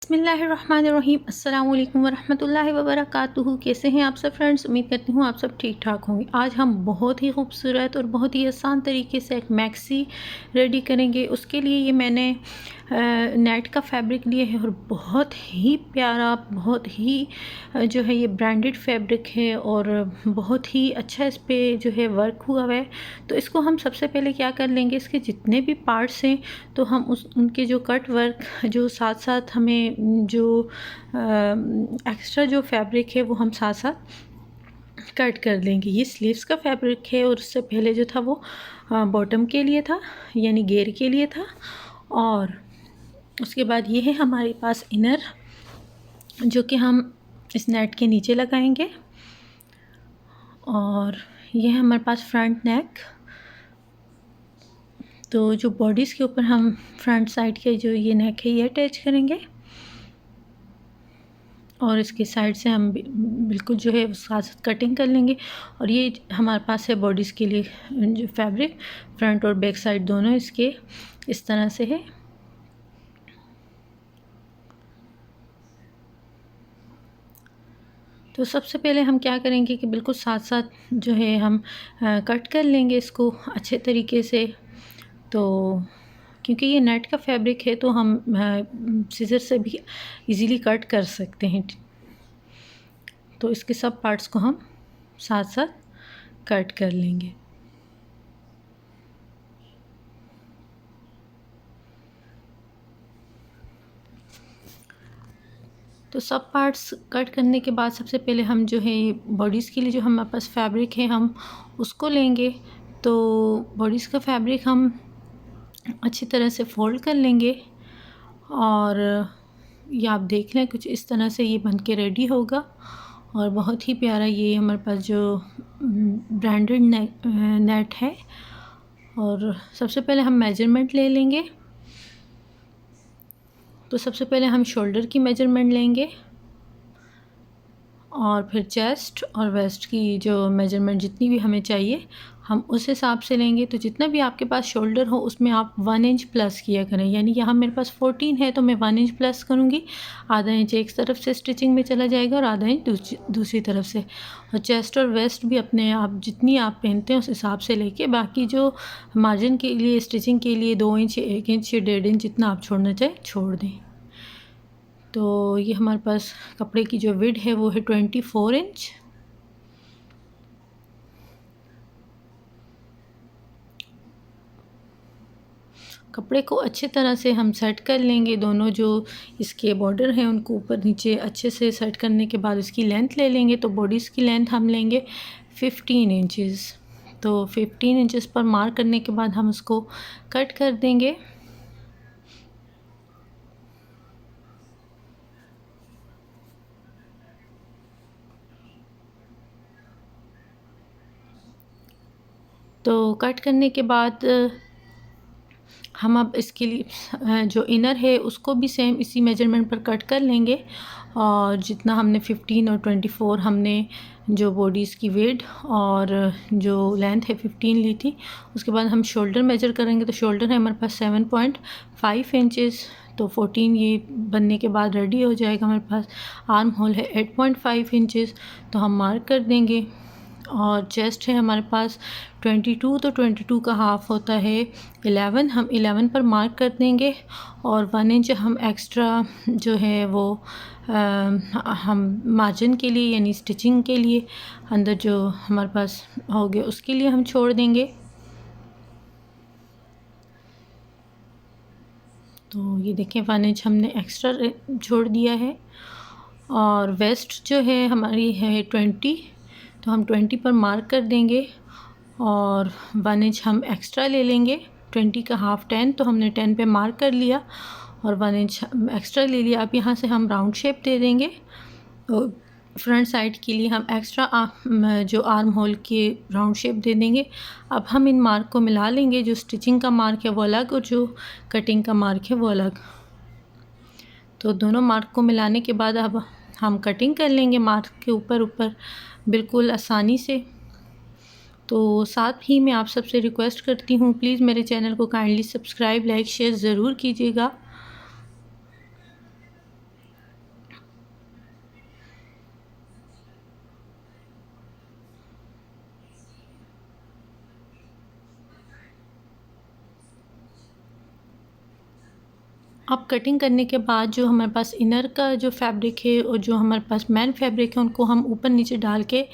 बिस्मिल्लाहिर्रहमानिर्रहीम। अस्सलाम वालेकुम वरहमतुल्लाहि वबरकातुहू। कैसे हैं आप सब फ्रेंड्स? उम्मीद करती हूँ आप सब ठीक ठाक होंगे। आज हम बहुत ही खूबसूरत और बहुत ही आसान तरीके से एक मैक्सी रेडी करेंगे। उसके लिए ये मैंने नेट का फैब्रिक लिया है और बहुत ही प्यारा, बहुत ही जो है ये ब्रांडेड फैब्रिक है और बहुत ही अच्छा इस पे जो है वर्क हुआ हुआ है। तो इसको हम सबसे पहले क्या कर लेंगे, इसके जितने भी पार्ट्स हैं तो हम उनके जो कट वर्क जो साथ साथ हमें जो एक्स्ट्रा जो फैब्रिक है वो हम साथ साथ कट कर लेंगे। ये स्लीव्स का फैब्रिक है और उससे पहले जो था वो बॉटम के लिए था, यानी घेर के लिए था। और उसके बाद ये है हमारे पास इनर, जो कि हम इस नेट के नीचे लगाएंगे। और ये है हमारे पास फ्रंट नेक। तो जो बॉडीज़ के ऊपर हम फ्रंट साइड के जो ये नेक है ये अटैच करेंगे और इसके साइड से हम बिल्कुल जो है साथ साथ कटिंग कर लेंगे। और ये हमारे पास है बॉडीज़ के लिए जो फैब्रिक, फ्रंट और बैक साइड दोनों इसके इस तरह से है। तो सबसे पहले हम क्या करेंगे कि बिल्कुल साथ साथ जो है हम कट कर लेंगे इसको अच्छे तरीके से। तो क्योंकि ये नेट का फैब्रिक है तो हम सीजर से भी इजीली कट कर सकते हैं। तो इसके सब पार्ट्स को हम साथ साथ कट कर लेंगे। तो सब पार्ट्स कट करने के बाद सबसे पहले हम जो है बॉडीज़ के लिए जो हमारे पास फैब्रिक है हम उसको लेंगे। तो बॉडीज़ का फैब्रिक हम अच्छी तरह से फोल्ड कर लेंगे और ये आप देख लें कुछ इस तरह से ये बन के रेडी होगा। और बहुत ही प्यारा ये हमारे पास जो ब्रांडेड नेट है। और सबसे पहले हम मेजरमेंट ले लेंगे। तो सबसे पहले हम शोल्डर की मेजरमेंट लेंगे और फिर चेस्ट और वेस्ट की जो मेजरमेंट जितनी भी हमें चाहिए हम उस हिसाब से लेंगे। तो जितना भी आपके पास शोल्डर हो उसमें आप 1 इंच प्लस किया करें, यानी यहाँ मेरे पास 14 है तो मैं 1 इंच प्लस करूँगी। आधा इंच एक तरफ से स्टिचिंग में चला जाएगा और आधा इंच दूसरी तरफ से। और चेस्ट और वेस्ट भी अपने आप जितनी आप पहनते हैं उस हिसाब से लेके, बाकी जो मार्जिन के लिए स्टिचिंग के लिए 2 इंच, 1 इंच, 1.5 इंच जितना आप छोड़ना चाहें छोड़ दें। तो ये हमारे पास कपड़े की जो विड्थ है वो है 24 इंच। कपड़े को अच्छे तरह से हम सेट कर लेंगे। दोनों जो इसके बॉर्डर हैं उनको ऊपर नीचे अच्छे से सेट करने के बाद इसकी लेंथ ले लेंगे। तो बॉडीज़ की लेंथ हम लेंगे 15 इंचज़। तो 15 इंचज़ पर मार्क करने के बाद हम उसको कट कर देंगे। तो कट करने के बाद हम अब इसके लिए जो इनर है उसको भी सेम इसी मेजरमेंट पर कट कर लेंगे। और जितना हमने 15 और 24 हमने जो बॉडीज़ की वेट और जो लेंथ है 15 ली थी, उसके बाद हम शोल्डर मेजर करेंगे। तो शोल्डर है हमारे पास 7.5 इंचज़। तो 14 ये बनने के बाद रेडी हो जाएगा हमारे पास। आर्म होल है 8.5 इंचज़, तो हम मार्क कर देंगे। और चेस्ट है हमारे पास 22, तो 22 का हाफ़ होता है 11, हम 11 पर मार्क कर देंगे। और 1 इंच हम एक्स्ट्रा जो है वो हम मार्जिन के लिए यानी स्टिचिंग के लिए अंदर जो हमारे पास हो गया उसके लिए हम छोड़ देंगे। तो ये देखें 1 इंच हमने एक्स्ट्रा छोड़ दिया है। और वेस्ट जो है हमारी है 20, तो हम 20 पर मार्क कर देंगे और 1 इंच हम एक्स्ट्रा ले लेंगे। 20 का हाफ़ 10, तो हमने 10 पे मार्क कर लिया और 1 इंच एक्स्ट्रा ले लिया। अब यहाँ से हम राउंड शेप दे देंगे। तो फ्रंट साइड के लिए हम एक्स्ट्रा जो आर्म होल के राउंड शेप दे देंगे। अब हम इन मार्क को मिला लेंगे, जो स्टिचिंग का मार्क है वो अलग और जो कटिंग का मार्क है वो अलग। तो दोनों मार्क को मिलाने के बाद अब हम कटिंग कर लेंगे मार्क के ऊपर बिल्कुल आसानी से। तो साथ ही मैं आप सबसे रिक्वेस्ट करती हूँ प्लीज़ मेरे चैनल को काइंडली सब्सक्राइब, लाइक, शेयर ज़रूर कीजिएगा। अब कटिंग करने के बाद जो हमारे पास इनर का जो फैब्रिक है और जो हमारे पास मेन फैब्रिक है उनको हम ऊपर नीचे डाल के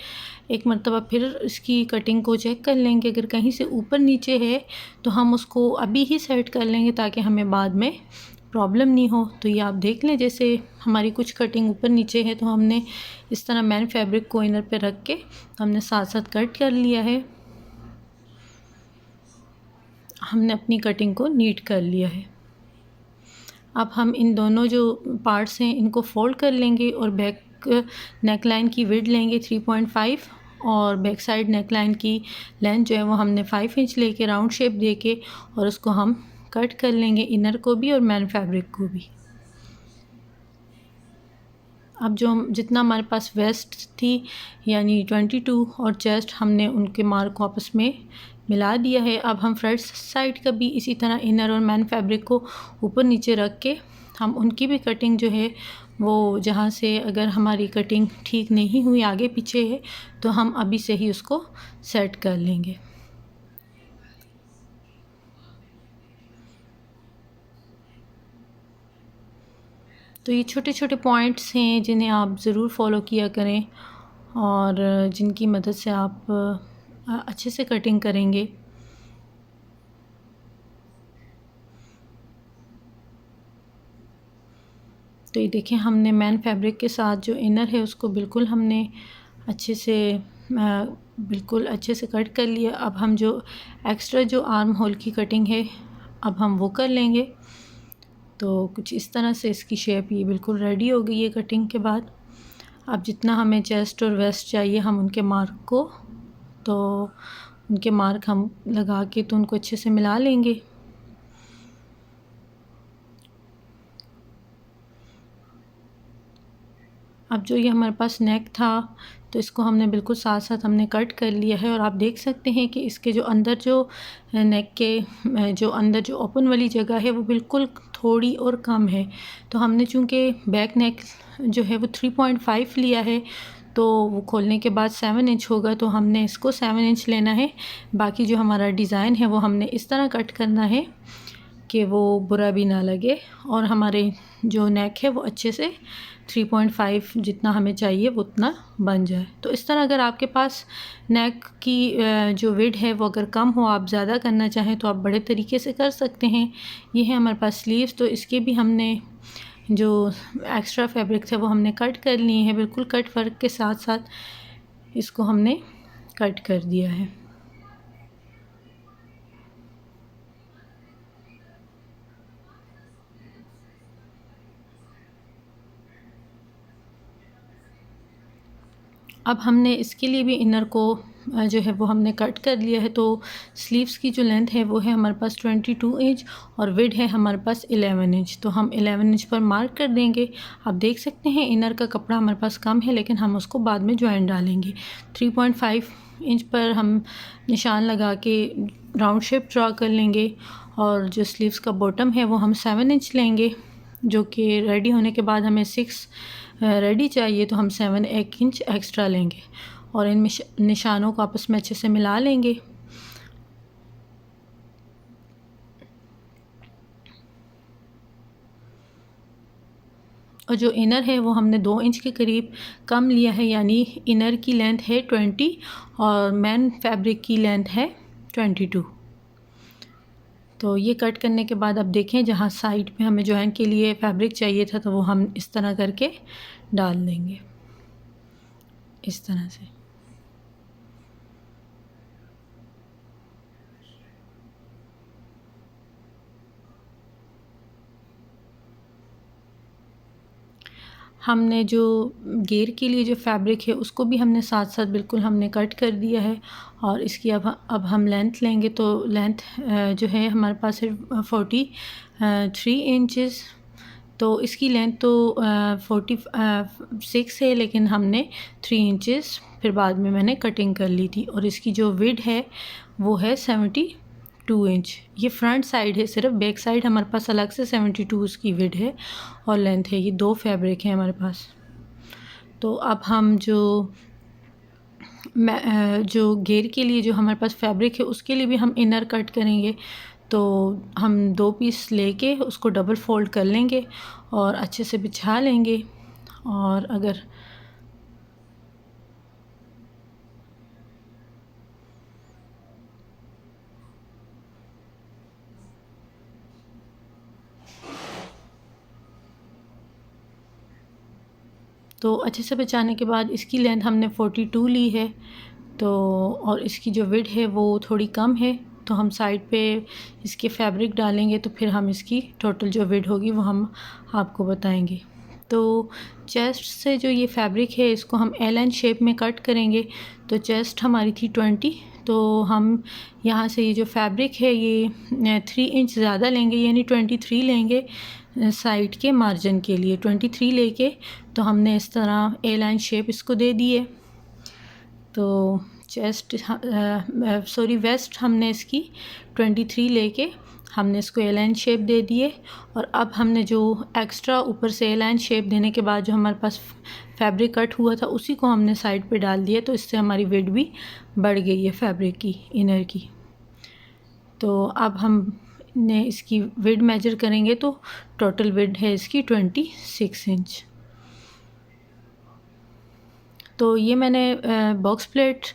एक मरतबा फिर इसकी कटिंग को चेक कर लेंगे। अगर कहीं से ऊपर नीचे है तो हम उसको अभी ही सेट कर लेंगे ताकि हमें बाद में प्रॉब्लम नहीं हो। तो ये आप देख लें, जैसे हमारी कुछ कटिंग ऊपर नीचे है तो हमने इस तरह मेन फैब्रिक को इनर पे रख के हमने साथ साथ कट कर लिया है। हमने अपनी कटिंग को नीट कर लिया है। अब हम इन दोनों जो पार्ट्स हैं इनको फ़ोल्ड कर लेंगे और बैक नेक लाइन की विड्थ लेंगे 3.5 और बैक साइड नेक लाइन की लेंथ जो है वो हमने 5 इंच लेके राउंड शेप दे के और उसको हम कट कर लेंगे, इनर को भी और मेन फैब्रिक को भी। अब जो जितना हमारे पास वेस्ट थी यानी 22 और चेस्ट हमने उनके मार्क को आपस में मिला दिया है। अब हम फ्रंट साइड का भी इसी तरह इनर और मेन फैब्रिक को ऊपर नीचे रख के हम उनकी भी कटिंग जो है वो जहाँ से अगर हमारी कटिंग ठीक नहीं हुई आगे पीछे है तो हम अभी से ही उसको सेट कर लेंगे। तो ये छोटे छोटे पॉइंट्स हैं जिन्हें आप ज़रूर फॉलो किया करें और जिनकी मदद से आप अच्छे से कटिंग करेंगे। तो ये देखें, हमने मेन फैब्रिक के साथ जो इनर है उसको बिल्कुल हमने अच्छे से बिल्कुल अच्छे से कट कर लिया। अब हम जो एक्स्ट्रा जो आर्म होल की कटिंग है अब हम वो कर लेंगे। तो कुछ इस तरह से इसकी शेप ये बिल्कुल रेडी हो गई है कटिंग के बाद। अब जितना हमें चेस्ट और वेस्ट चाहिए हम उनके मार्क को तो उनके मार्क हम लगा के तो उनको अच्छे से मिला लेंगे। अब जो ये हमारे पास नेक था तो इसको हमने बिल्कुल साथ साथ हमने कट कर लिया है और आप देख सकते हैं कि इसके जो अंदर जो नेक के जो अंदर जो ओपन वाली जगह है वो बिल्कुल थोड़ी और कम है। तो हमने चूँकि बैक नेक जो है वो 3.5 लिया है तो वो खोलने के बाद 7 इंच होगा, तो हमने इसको 7 इंच लेना है। बाकी जो हमारा डिज़ाइन है वो हमने इस तरह कट करना है कि वो बुरा भी ना लगे और हमारे जो नेक है वो अच्छे से 3.5 जितना हमें चाहिए वो उतना बन जाए। तो इस तरह अगर आपके पास नेक की जो विड्थ है वो अगर कम हो, आप ज़्यादा करना चाहें तो आप बड़े तरीके से कर सकते हैं। ये है हमारे पास स्लीव्स, तो इसके भी हमने जो एक्स्ट्रा फैब्रिक थे वो हमने कट कर लिए हैं। बिल्कुल कट वर्क के साथ साथ इसको हमने कट कर दिया है। अब हमने इसके लिए भी इनर को जो है वो हमने कट कर लिया है। तो स्लीव्स की जो लेंथ है वो है हमारे पास 22 इंच और विड्थ है हमारे पास 11 इंच। तो हम 11 इंच पर मार्क कर देंगे। आप देख सकते हैं इनर का कपड़ा हमारे पास कम है लेकिन हम उसको बाद में जॉइन डालेंगे। 3.5 इंच पर हम निशान लगा के राउंड शेप ड्रा कर लेंगे और जो स्लीव्स का बॉटम है वो हम 7 इंच लेंगे, जो कि रेडी होने के बाद हमें 6 रेडी चाहिए तो हम 7 1 इंच एक्स्ट्रा लेंगे और इन निशानों को आपस में अच्छे से मिला लेंगे। और जो इनर है वो हमने 2 इंच के करीब कम लिया है, यानी इनर की लेंथ है 20 और मेन फैब्रिक की लेंथ है 22। तो ये कट करने के बाद अब देखें जहाँ साइड पे हमें जॉइन के लिए फैब्रिक चाहिए था तो वो हम इस तरह करके डाल देंगे, इस तरह से। हमने जो घेर के लिए जो फैब्रिक है उसको भी हमने साथ साथ बिल्कुल हमने कट कर दिया है और इसकी अब हम लेंथ लेंगे। तो लेंथ जो है हमारे पास है 43 इंचेस। तो इसकी लेंथ तो 46 है लेकिन हमने 3 इंचेस फिर बाद में मैंने कटिंग कर ली थी और इसकी जो विड्थ है वो है 72 इंच। ये फ्रंट साइड है, सिर्फ बैक साइड हमारे पास अलग से 72 उसकी विड्थ है और लेंथ है। ये 2 फैब्रिक है हमारे पास। तो अब हम जो घेर के लिए जो हमारे पास फैब्रिक है उसके लिए भी हम इनर कट करेंगे। तो हम 2 पीस लेके उसको डबल फोल्ड कर लेंगे और अच्छे से बिछा लेंगे। और अगर तो अच्छे से बिछाने के बाद इसकी लेंथ हमने 42 ली है, तो और इसकी जो विड्थ है वो थोड़ी कम है, तो हम साइड पे इसके फैब्रिक डालेंगे तो फिर हम इसकी टोटल जो विड्थ होगी वो हम आपको बताएंगे। तो चेस्ट से जो ये फैब्रिक है इसको हम एल एन शेप में कट करेंगे। तो चेस्ट हमारी थी 20, तो हम यहाँ से ये जो फैब्रिक है ये 3 इंच ज़्यादा लेंगे, यानी 23 लेंगे साइड के मार्जिन के लिए। 23 लेके तो हमने इस तरह ए लाइन शेप इसको दे दी है। तो चेस्ट वेस्ट हमने इसकी 23 लेके हमने इसको ए लाइन शेप दे दिए। और अब हमने जो एक्स्ट्रा ऊपर से ए लाइन शेप देने के बाद जो हमारे पास फैब्रिक कट हुआ था उसी को हमने साइड पे डाल दिया, तो इससे हमारी विड्थ भी बढ़ गई है फैब्रिक की, इनर की। तो अब हम ने इसकी विड्थ मेजर करेंगे तो टोटल विड्थ है इसकी 26 इंच। तो ये मैंने बॉक्स प्लेट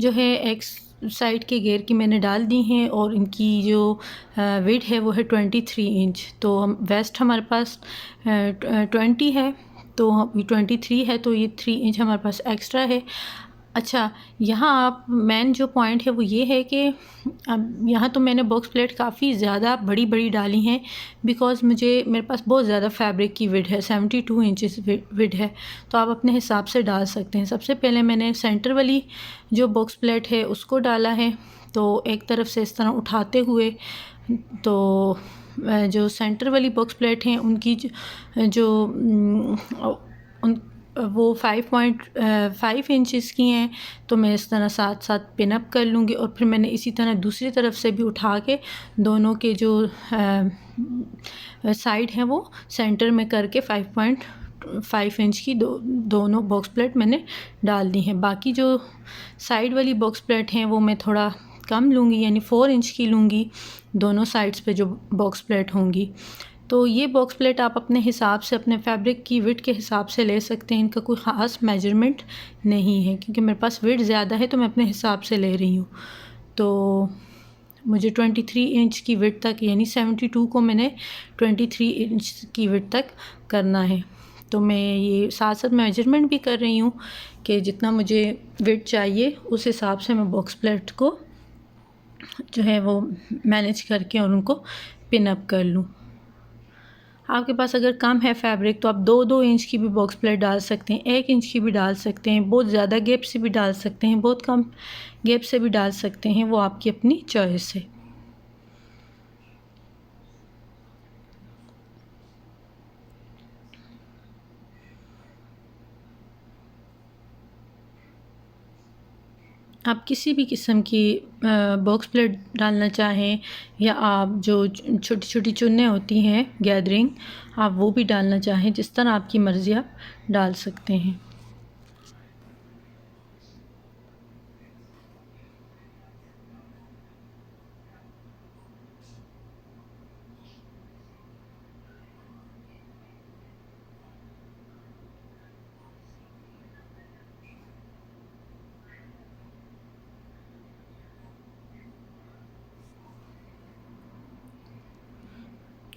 जो है एक साइड के घेर की मैंने डाल दी हैं और इनकी जो विड्थ है वो है 23 इंच। तो हम वेस्ट हमारे पास 20 है, तो 23 है, तो ये 3 इंच हमारे पास एक्स्ट्रा है। अच्छा, यहाँ आप मेन जो पॉइंट है वो ये है कि अब यहाँ तो मैंने बॉक्स प्लेट काफ़ी ज़्यादा बड़ी बड़ी डाली हैं, बिकॉज़ मेरे पास बहुत ज़्यादा फैब्रिक की विड्थ है, 72 इंचेस विड्थ है, तो आप अपने हिसाब से डाल सकते हैं। सबसे पहले मैंने सेंटर वाली जो बॉक्स प्लेट है उसको डाला है, तो एक तरफ से इस तरह उठाते हुए, तो जो सेंटर वाली बॉक्स प्लेट हैं उनकी जो उन वो 5.5 इंचेस की हैं, तो मैं इस तरह साथ साथ पिन अप कर लूँगी। और फिर मैंने इसी तरह दूसरी तरफ से भी उठा के दोनों के जो साइड हैं वो सेंटर में करके 5.5 इंच की दोनों बॉक्स प्लेट मैंने डाल दी हैं। बाकी जो साइड वाली बॉक्स प्लेट हैं वो मैं थोड़ा कम लूँगी, यानी 4 इंच की लूँगी दोनों साइड्स पे जो बॉक्स प्लेट होंगी। तो ये बॉक्स प्लेट आप अपने हिसाब से, अपने फैब्रिक की विड्थ के हिसाब से ले सकते हैं, इनका कोई ख़ास मेजरमेंट नहीं है, क्योंकि मेरे पास विड्थ ज़्यादा है तो मैं अपने हिसाब से ले रही हूँ। तो मुझे 23 इंच की विड्थ तक, यानी 72 को मैंने 23 इंच की विड्थ तक करना है। तो मैं ये साथ साथ मेजरमेंट भी कर रही हूँ कि जितना मुझे विड्थ चाहिए उस हिसाब से मैं बॉक्स प्लेट को जो है वो मैनेज करके और उनको पिन अप कर लूँ। आपके पास अगर कम है फैब्रिक तो आप 2-2 इंच की भी बॉक्स प्लेट डाल सकते हैं, 1 इंच की भी डाल सकते हैं, बहुत ज़्यादा गैप से भी डाल सकते हैं, बहुत कम गैप से भी डाल सकते हैं, वो आपकी अपनी चॉइस है। आप किसी भी किस्म की बॉक्स प्लेट डालना चाहें, या आप जो छोटी छोटी चुन्नें होती हैं गैदरिंग, आप वो भी डालना चाहें, जिस तरह आपकी मर्ज़ी आप डाल सकते हैं।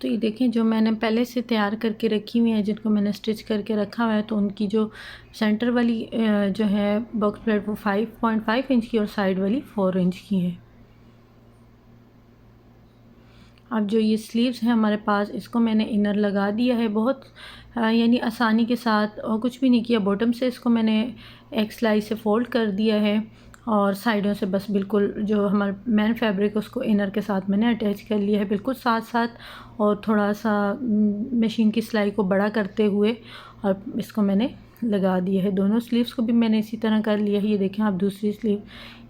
तो ये देखें, जो मैंने पहले से तैयार करके रखी हुई हैं, जिनको मैंने स्टिच करके रखा हुआ है, तो उनकी जो सेंटर वाली जो है बॉक्स प्लेट वो 5.5 इंच की और साइड वाली 4 इंच की है। अब जो ये स्लीव्स हैं हमारे पास, इसको मैंने इनर लगा दिया है बहुत यानी आसानी के साथ, और कुछ भी नहीं किया। बॉटम से इसको मैंने एक सिलाई से फ़ोल्ड कर दिया है और साइडों से बस बिल्कुल जो हमारा मेन फैब्रिक है उसको इनर के साथ मैंने अटैच कर लिया है, बिल्कुल साथ साथ, और थोड़ा सा मशीन की सिलाई को बड़ा करते हुए और इसको मैंने लगा दिया है। दोनों स्लीव्स को भी मैंने इसी तरह कर लिया है। ये देखें आप, दूसरी स्लीव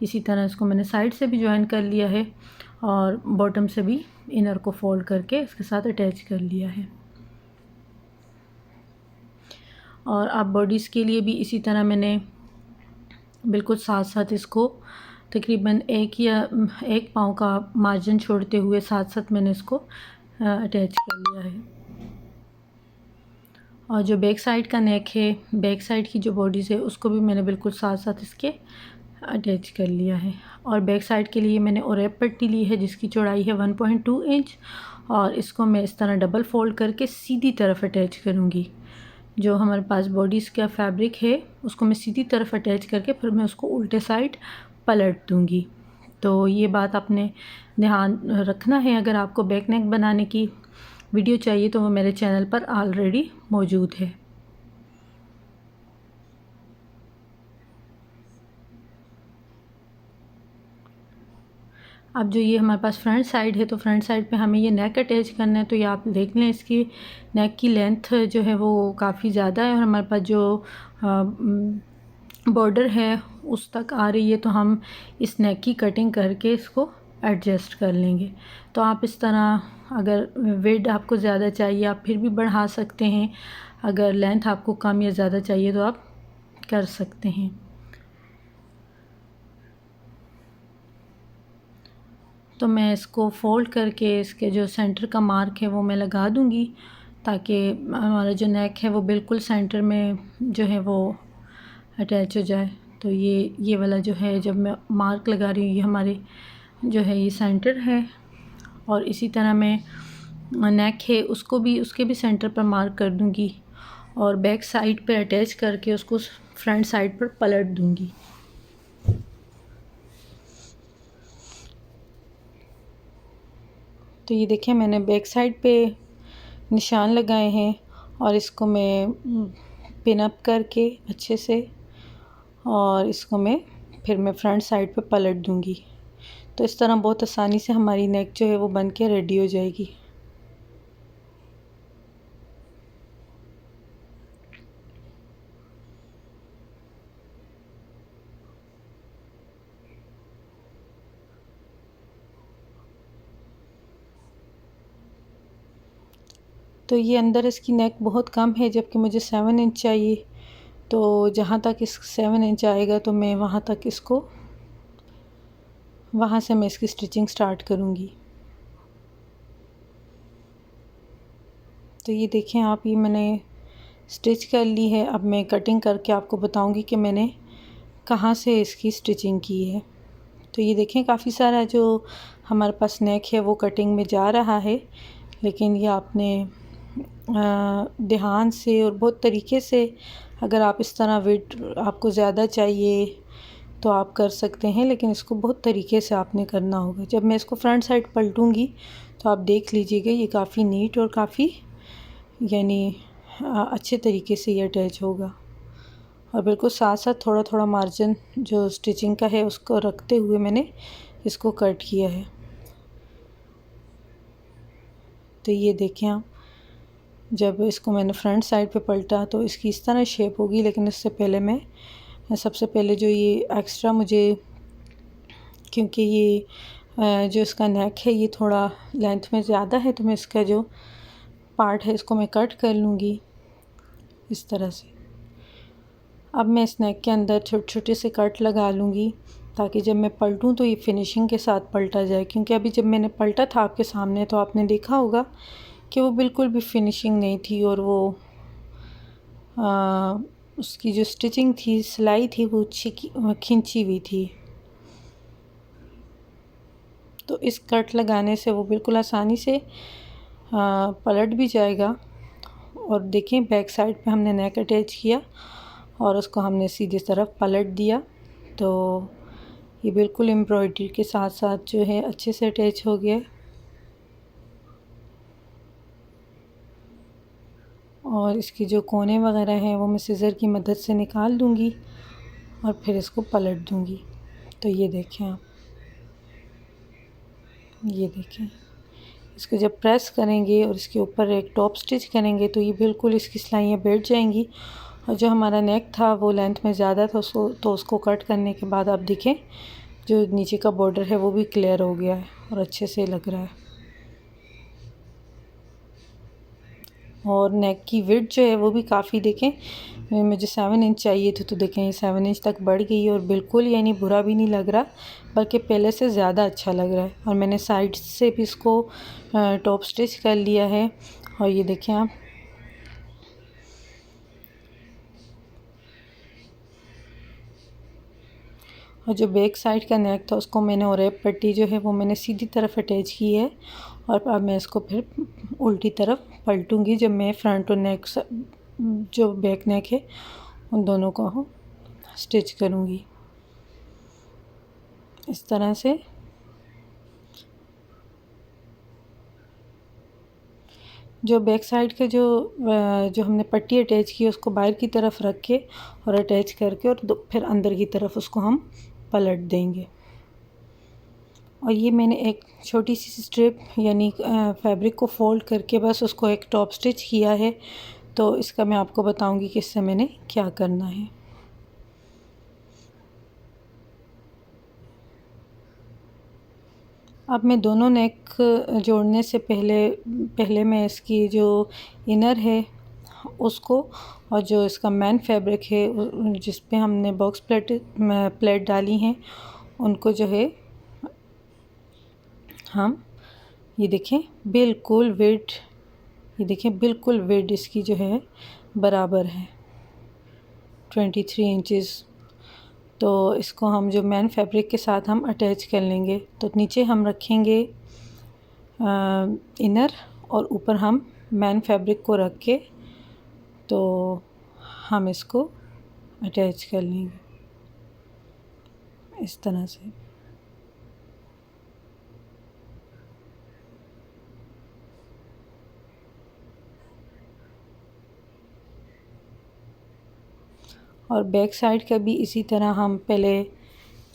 इसी तरह इसको मैंने साइड से भी ज्वाइन कर लिया है और बॉटम से भी इनर को फोल्ड करके इसके साथ अटैच कर लिया है। और अब बॉडीज़ के लिए भी इसी तरह मैंने बिल्कुल साथ साथ इसको तकरीबन 1 पाँव का मार्जिन छोड़ते हुए साथ साथ मैंने इसको अटैच कर लिया है। और जो बैक साइड का नेक है, बैक साइड की जो बॉडीज़ है, उसको भी मैंने बिल्कुल साथ साथ इसके अटैच कर लिया है। और बैक साइड के लिए मैंने ओरेप पट्टी ली है जिसकी चौड़ाई है 1.2 इंच, और इसको मैं इस तरह डबल फोल्ड करके सीधी तरफ अटैच करूँगी। जो हमारे पास बॉडीज़ का फैब्रिक है उसको मैं सीधी तरफ अटैच करके फिर मैं उसको उल्टे साइड पलट दूँगी। तो ये बात आपने ध्यान रखना है। अगर आपको बैक नेक बनाने की वीडियो चाहिए तो वो मेरे चैनल पर ऑलरेडी मौजूद है। अब जो ये हमारे पास फ्रंट साइड है, तो फ्रंट साइड पे हमें ये नेक अटैच करना है। तो ये आप देख लें, इसकी नेक की लेंथ जो है वो काफ़ी ज़्यादा है और हमारे पास जो बॉर्डर है उस तक आ रही है। तो हम इस नेक की कटिंग करके इसको एडजस्ट कर लेंगे। तो आप इस तरह, अगर विड्थ आपको ज़्यादा चाहिए आप फिर भी बढ़ा सकते हैं, अगर लेंथ आपको कम या ज़्यादा चाहिए तो आप कर सकते हैं। तो मैं इसको फ़ोल्ड करके इसके जो सेंटर का मार्क है वो मैं लगा दूंगी, ताकि हमारा जो नेक है वो बिल्कुल सेंटर में जो है वो अटैच हो जाए। तो ये वाला जो है, जब मैं मार्क लगा रही हूँ, ये हमारे जो है ये सेंटर है। और इसी तरह मैं नेक है उसको भी, उसके भी सेंटर पर मार्क कर दूंगी और बैक साइड पे अटैच करके उसको फ्रंट साइड पर पलट दूंगी। तो ये देखें, मैंने बैक साइड पे निशान लगाए हैं और इसको मैं पिन अप करके अच्छे से, और इसको मैं फ्रंट साइड पे पलट दूंगी। तो इस तरह बहुत आसानी से हमारी नेक जो है वो बन के रेडी हो जाएगी। तो ये अंदर इसकी नेक बहुत कम है, जबकि मुझे 7 इंच चाहिए। तो जहाँ तक इस 7 इंच आएगा तो मैं वहाँ तक इसको, वहाँ से मैं इसकी स्टिचिंग स्टार्ट करूँगी। तो ये देखें आप, ये मैंने स्टिच कर ली है। अब मैं कटिंग करके आपको बताऊँगी कि मैंने कहाँ से इसकी स्टिचिंग की है। तो ये देखें, काफ़ी सारा जो हमारे पास नेक है वो कटिंग में जा रहा है, लेकिन ये आपने ध्यान से और बहुत तरीके से, अगर आप इस तरह वेट आपको ज़्यादा चाहिए तो आप कर सकते हैं, लेकिन इसको बहुत तरीके से आपने करना होगा। जब मैं इसको फ्रंट साइड पलटूँगी तो आप देख लीजिएगा, ये काफ़ी नीट और काफ़ी यानी अच्छे तरीके से ये अटैच होगा। और बिल्कुल साथ साथ थोड़ा थोड़ा मार्जिन जो स्टिचिंग का है उसको रखते हुए मैंने इसको कट किया है। तो ये देखें आप, जब इसको मैंने फ्रंट साइड पे पलटा तो इसकी इस तरह शेप होगी। लेकिन इससे पहले मैं सबसे पहले जो ये एक्स्ट्रा मुझे, क्योंकि ये जो इसका नेक है ये थोड़ा लेंथ में ज़्यादा है, तो मैं इसका जो पार्ट है इसको मैं कट कर लूँगी इस तरह से। अब मैं इस नेक के अंदर छोटे छोटे से कट लगा लूँगी, ताकि जब मैं पलटूँ तो ये फिनिशिंग के साथ पलटा जाए। क्योंकि अभी जब मैंने पलटा था आपके सामने तो आपने देखा होगा कि वो बिल्कुल भी फिनिशिंग नहीं थी, और वो उसकी जो स्टिचिंग थी, सिलाई थी, वो खिंची हुई थी। तो इस कट लगाने से वो बिल्कुल आसानी से पलट भी जाएगा। और देखें, बैक साइड पे हमने नेक अटैच किया और उसको हमने सीधी तरफ पलट दिया। तो ये बिल्कुल एम्ब्रॉयडरी के साथ साथ जो है अच्छे से अटैच हो गया। और इसकी जो कोने वगैरह हैं वो मैं सिज़र की मदद से निकाल दूंगी और फिर इसको पलट दूंगी। तो ये देखें आप, ये देखें, इसको जब प्रेस करेंगे और इसके ऊपर एक टॉप स्टिच करेंगे तो ये बिल्कुल इसकी सिलाइयाँ बैठ जाएंगी। और जो हमारा नेक था वो लेंथ में ज़्यादा था, उसको कट करने के बाद आप देखें जो नीचे का बॉर्डर है वो भी क्लियर हो गया है और अच्छे से लग रहा है। और नेक की विड्थ जो है वो भी काफ़ी देखें, मुझे 7 इंच चाहिए थी तो देखें ये 7 इंच तक बढ़ गई है और बिल्कुल यानी बुरा भी नहीं लग रहा, बल्कि पहले से ज़्यादा अच्छा लग रहा है। और मैंने साइड से भी इसको टॉप स्टिच कर लिया है। और ये देखें आप, और जो बैक साइड का नेक था उसको मैंने और एक पट्टी जो है वो मैंने सीधी तरफ अटैच की है। और अब मैं इसको फिर उल्टी तरफ पलटूंगी जब मैं फ्रंट और नेक जो बैक नेक है उन दोनों को स्टिच करूंगी इस तरह से। जो बैक साइड के जो हमने पट्टी अटैच की है उसको बाहर की तरफ रख के और अटैच करके और फिर अंदर की तरफ उसको हम पलट देंगे। और ये मैंने एक छोटी सी स्ट्रिप यानी फैब्रिक को फोल्ड करके बस उसको एक टॉप स्टिच किया है। तो इसका मैं आपको बताऊंगी कि इससे मैंने क्या करना है। अब मैं दोनों नेक जोड़ने से पहले मैं इसकी जो इनर है उसको और जो इसका मेन फैब्रिक है जिस पे हमने बॉक्स प्लेट डाली हैं उनको जो है हम ये देखें बिल्कुल वेट, ये देखें बिल्कुल वेट इसकी जो है बराबर है 23 इंचेस। तो इसको हम जो मेन फैब्रिक के साथ हम अटैच कर लेंगे। तो नीचे हम रखेंगे इनर और ऊपर हम मेन फैब्रिक को रख के तो हम इसको अटैच कर लेंगे इस तरह से। और बैक साइड का भी इसी तरह हम पहले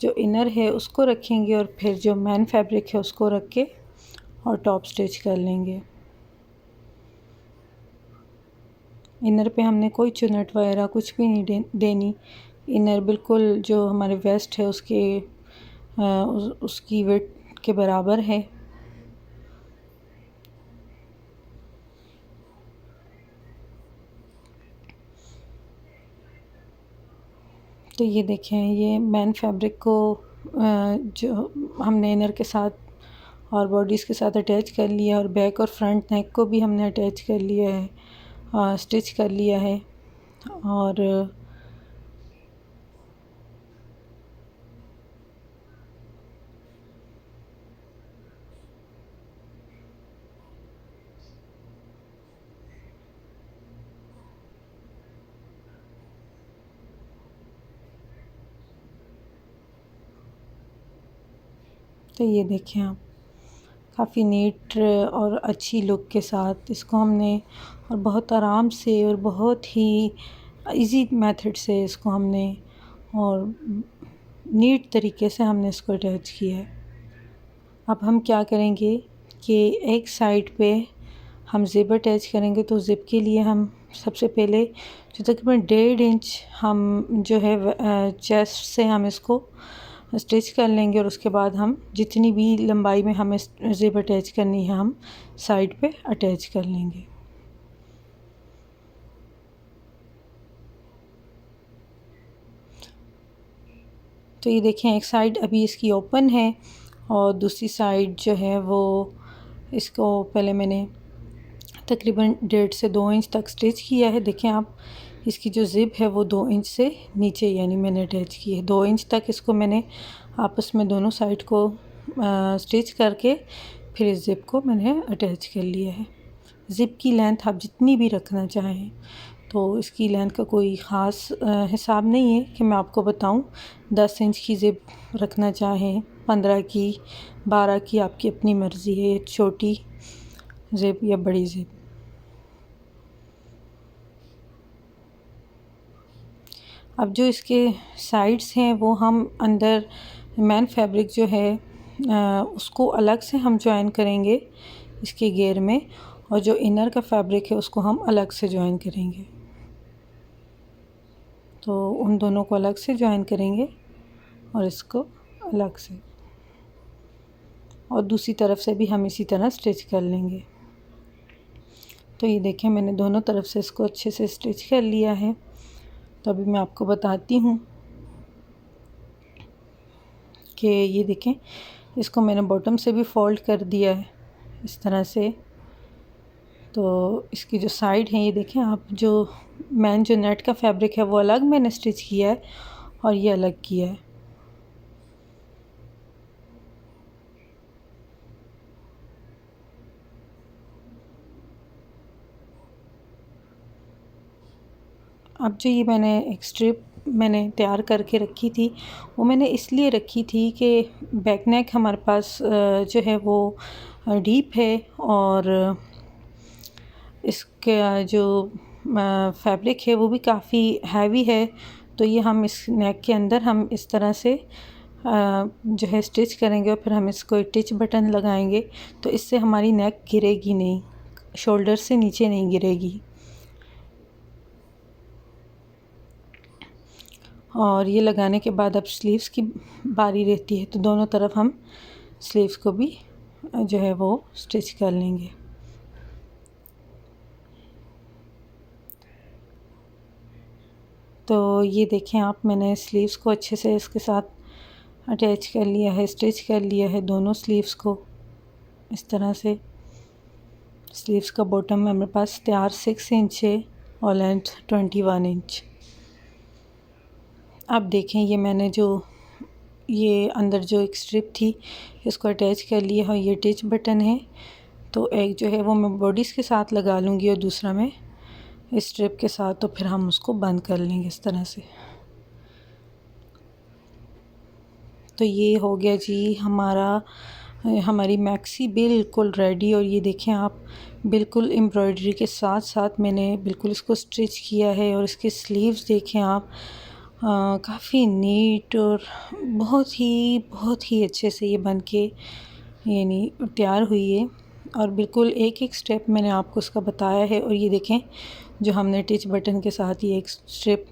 जो इनर है उसको रखेंगे और फिर जो मेन फैब्रिक है उसको रख के और टॉप स्टिच कर लेंगे। इनर पे हमने कोई चुन्नट वगैरह कुछ भी नहीं देनी। इनर बिल्कुल जो हमारे वेस्ट है उसकी विड्थ के बराबर है। तो ये देखें ये मेन फैब्रिक को जो हमने इनर के साथ और बॉडीज़ के साथ अटैच कर लिया और बैक और फ्रंट नेक को भी हमने अटैच कर लिया है, स्टिच कर लिया है। और तो ये देखें आप काफ़ी नीट और अच्छी लुक के साथ इसको हमने और बहुत आराम से और बहुत ही इजी मेथड से इसको हमने और नीट तरीके से हमने इसको अटैच किया है। अब हम क्या करेंगे कि एक साइड पे हम ज़िप अटैच करेंगे। तो ज़िप के लिए हम सबसे पहले जो तकरीबन 1.5 इंच हम जो है चेस्ट से हम इसको स्टिच कर लेंगे और उसके बाद हम जितनी भी लंबाई में हमें ज़िप अटैच करनी है हम साइड पे अटैच कर लेंगे। तो ये देखें एक साइड अभी इसकी ओपन है और दूसरी साइड जो है वो इसको पहले मैंने तकरीबन 1.5 से 2 इंच तक स्टिच किया है। देखें आप इसकी जो ज़िप है वो 2 इंच से नीचे यानी मैंने अटैच की है। 2 इंच तक इसको मैंने आपस में दोनों साइड को स्टिच करके फिर इस ज़िप को मैंने अटैच कर लिया है। ज़िप की लेंथ आप जितनी भी रखना चाहें, तो इसकी लेंथ का कोई ख़ास हिसाब नहीं है कि मैं आपको बताऊं। 10 इंच की ज़िप रखना चाहें, 15 की, 12 की, आपकी अपनी मर्ज़ी है, छोटी ज़िप या बड़ी ज़िप। अब जो इसके साइड्स हैं वो हम अंदर मेन फैब्रिक जो है उसको अलग से हम जॉइन करेंगे इसके घेर में, और जो इनर का फैब्रिक है उसको हम अलग से जॉइन करेंगे। तो उन दोनों को अलग से जॉइन करेंगे और इसको अलग से, और दूसरी तरफ से भी हम इसी तरह स्टिच कर लेंगे। तो ये देखें मैंने दोनों तरफ से इसको अच्छे से स्टिच कर लिया है। तो अभी मैं आपको बताती हूँ कि ये देखें इसको मैंने बॉटम से भी फोल्ड कर दिया है इस तरह से। तो इसकी जो साइड है ये देखें आप, जो मैन जो नेट का फैब्रिक है वो अलग मैंने स्टिच किया है और ये अलग किया है। अब जो ये मैंने एक स्ट्रिप मैंने तैयार करके रखी थी, वो मैंने इसलिए रखी थी कि बैक नेक हमारे पास जो है वो डीप है और इसका जो फैब्रिक है वो भी काफ़ी हैवी है। तो ये हम इस नेक के अंदर हम इस तरह से जो है स्टिच करेंगे और फिर हम इसको टिच बटन लगाएंगे, तो इससे हमारी नेक गिरेगी नहीं, शोल्डर से नीचे नहीं गिरेगी। और ये लगाने के बाद अब स्लीव्स की बारी रहती है, तो दोनों तरफ हम स्लीव्स को भी जो है वो स्टिच कर लेंगे। तो ये देखें आप, मैंने स्लीव्स को अच्छे से इसके साथ अटैच कर लिया है, स्टिच कर लिया है दोनों स्लीव्स को इस तरह से। स्लीव्स का बॉटम में मेरे पास तैयार 6 इंच है और लेंथ 21 इंच। अब देखें ये मैंने जो ये अंदर जो एक स्ट्रिप थी इसको अटैच कर लिया है, ये टिच बटन है। तो एक जो है वो मैं बॉडीज़ के साथ लगा लूँगी और दूसरा मैं इस स्ट्रिप के साथ, तो फिर हम उसको बंद कर लेंगे इस तरह से। तो ये हो गया जी हमारी मैक्सी बिल्कुल रेडी। और ये देखें आप, बिल्कुल एम्ब्रॉयडरी के साथ साथ मैंने बिल्कुल इसको स्टिच किया है और इसके स्लीव्स देखें आप, काफ़ी नीट और बहुत ही अच्छे से ये बन के यानी तैयार हुई है। और बिल्कुल एक एक स्टेप मैंने आपको उसका बताया है। और ये देखें जो हमने टिच बटन के साथ ये एक स्ट्रिप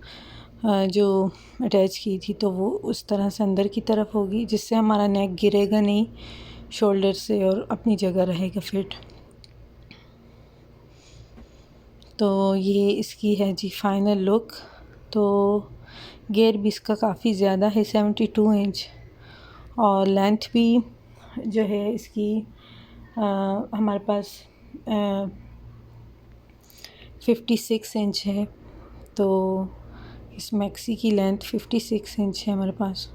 जो अटैच की थी, तो वो उस तरह से अंदर की तरफ होगी जिससे हमारा नेक गिरेगा नहीं शोल्डर से और अपनी जगह रहेगा फिट। तो ये इसकी है जी फाइनल लुक। तो घेर भी इसका काफ़ी ज़्यादा है, 72 इंच, और लेंथ भी जो है इसकी हमारे पास 56 इंच है। तो इस मैक्सी की लेंथ 56 इंच है हमारे पास।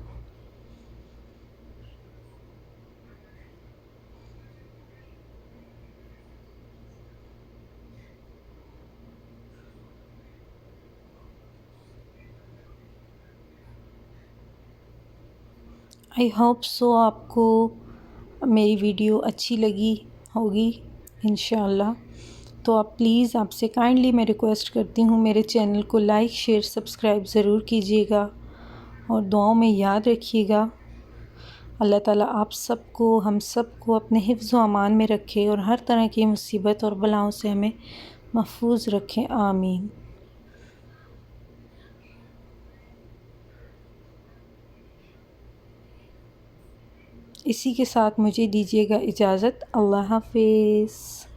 आई होप सो आपको मेरी वीडियो अच्छी लगी होगी इंशाल्लाह। तो आप प्लीज़, आपसे काइंडली मैं रिक्वेस्ट करती हूँ, मेरे चैनल को लाइक शेयर सब्सक्राइब ज़रूर कीजिएगा और दुआओं में याद रखिएगा। अल्लाह ताला आप सबको, हम सबको अपने हिफ्ज़ व अमान में रखे और हर तरह की मुसीबत और बलाओं से हमें महफूज रखें, आमीन। इसी के साथ मुझे दीजिएगा इजाज़त। अल्लाह हाफ़िज़।